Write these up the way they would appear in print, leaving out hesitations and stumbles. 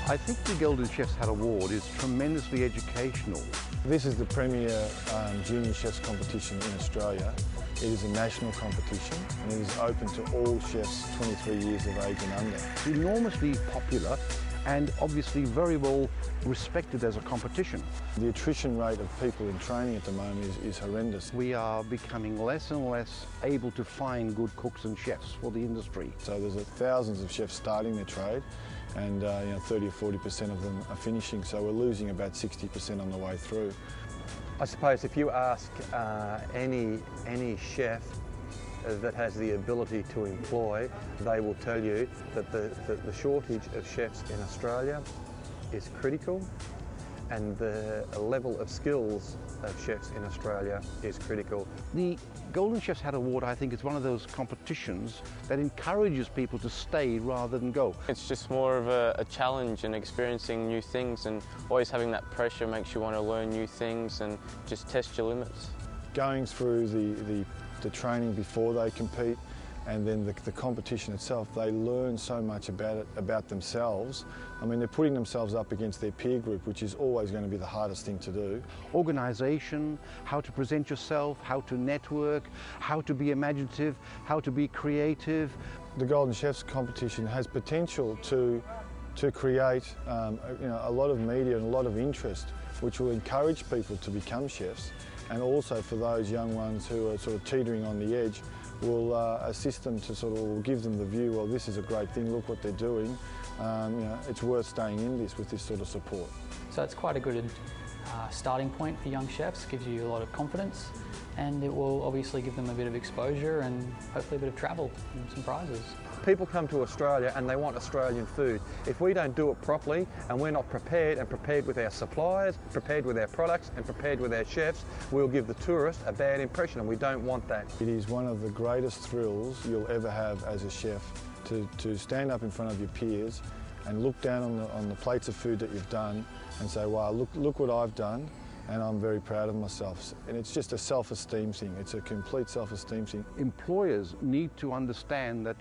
I think the Golden Chef's Hat Award is tremendously educational. This is the premier junior chefs competition in Australia. It is a national competition and it is open to all chefs 23 years of age and under. It's enormously popular and obviously very well respected as a competition. The attrition rate of people in training at the moment is horrendous. We are becoming less and less able to find good cooks and chefs for the industry. So there's thousands of chefs starting their trade and 30 or 40% of them are finishing, so we're losing about 60% on the way through. I suppose if you ask any chef that has the ability to employ, they will tell you that the shortage of chefs in Australia is critical, and the level of skills of chefs in Australia is critical. The Golden Chef's Hat Award, I think, is one of those competitions that encourages people to stay rather than go. It's just more of a challenge and experiencing new things, and always having that pressure makes you want to learn new things and just test your limits. Going through the training before they compete and then the competition itself, they learn so much about themselves. I mean, they're putting themselves up against their peer group, which is always going to be the hardest thing to do. Organisation, how to present yourself, how to network, how to be imaginative, how to be creative. The Golden Chefs competition has potential to create a lot of media and a lot of interest, which will encourage people to become chefs, and also for those young ones who are sort of teetering on the edge, will assist them to will give them the view, well, this is a great thing, look what they're doing. It's worth staying in this with this sort of support. So it's quite a good starting point for young chefs, gives you a lot of confidence, and it will obviously give them a bit of exposure and hopefully a bit of travel and some prizes. People come to Australia and they want Australian food. If we don't do it properly and we're not prepared with our suppliers, prepared with our products and prepared with our chefs, we'll give the tourist a bad impression, and we don't want that. It is one of the greatest thrills you'll ever have as a chef to stand up in front of your peers and look down on the plates of food that you've done and say, wow, look what I've done, and I'm very proud of myself. And it's just a self-esteem thing. It's a complete self-esteem thing. Employers need to understand that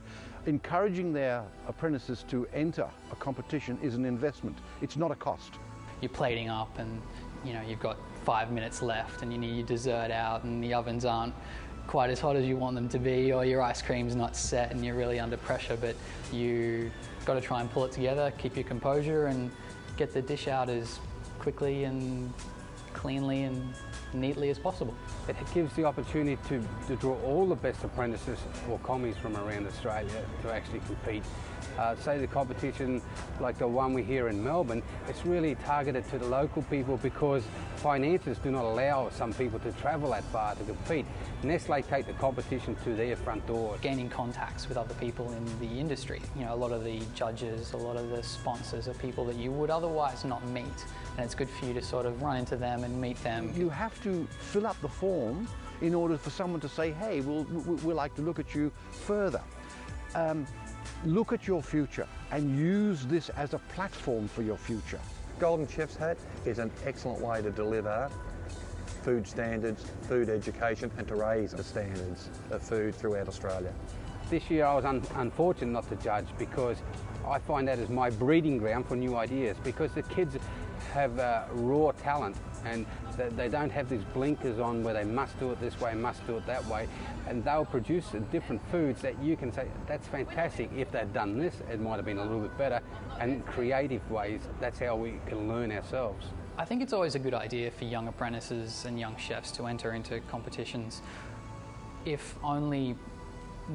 encouraging their apprentices to enter a competition is an investment. It's not a cost. You're plating up and you've got 5 minutes left and you need your dessert out and the ovens aren't quite as hot as you want them to be, or your ice cream's not set and you're really under pressure, but you got to try and pull it together, keep your composure and get the dish out as quickly and cleanly and neatly as possible. It gives the opportunity to draw all the best apprentices or commies from around Australia to actually compete. Say the competition like the one we hear in Melbourne, it's really targeted to the local people because finances do not allow some people to travel that far to compete. Nestle take the competition to their front door. Gaining contacts with other people in the industry. A lot of the judges, a lot of the sponsors are people that you would otherwise not meet, and it's good for you to sort of run into them and meet them. You have to fill up the form in order for someone to say, hey, we'd like to look at you further. Look at your future and use this as a platform for your future. Golden Chef's Hat is an excellent way to deliver food standards, food education, and to raise the standards of food throughout Australia. This year I was unfortunate not to judge because I find that as my breeding ground for new ideas, because the kids have raw talent and they don't have these blinkers on where they must do it this way, must do it that way, and they'll produce different foods that you can say, that's fantastic. If they'd done this, it might have been a little bit better, and creative ways, that's how we can learn ourselves. I think it's always a good idea for young apprentices and young chefs to enter into competitions. If only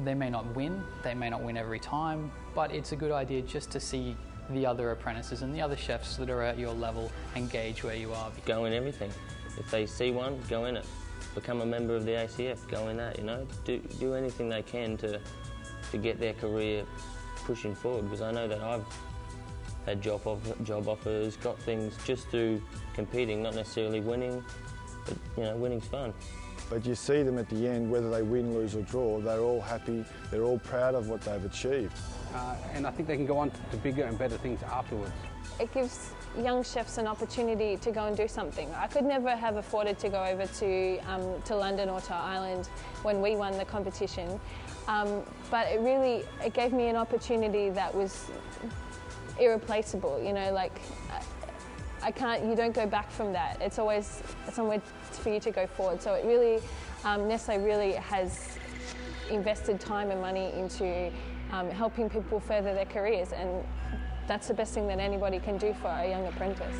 they may not win every time, but it's a good idea just to see the other apprentices and the other chefs that are at your level and gauge where you are. Go in everything. If they see one, go in it. Become a member of the ACF, go in that, Do anything they can to get their career pushing forward, because I know that I've had job offers, got things just through competing, not necessarily winning, but winning's fun. But you see them at the end, whether they win, lose or draw, they're all happy, they're all proud of what they've achieved. And I think they can go on to bigger and better things afterwards. It gives young chefs an opportunity to go and do something. I could never have afforded to go over to London or to Ireland when we won the competition, but it gave me an opportunity that was irreplaceable. You know, like you don't go back from that. It's always somewhere for you to go forward. So it really, Nestle really has invested time and money into helping people further their careers, and that's the best thing that anybody can do for a young apprentice.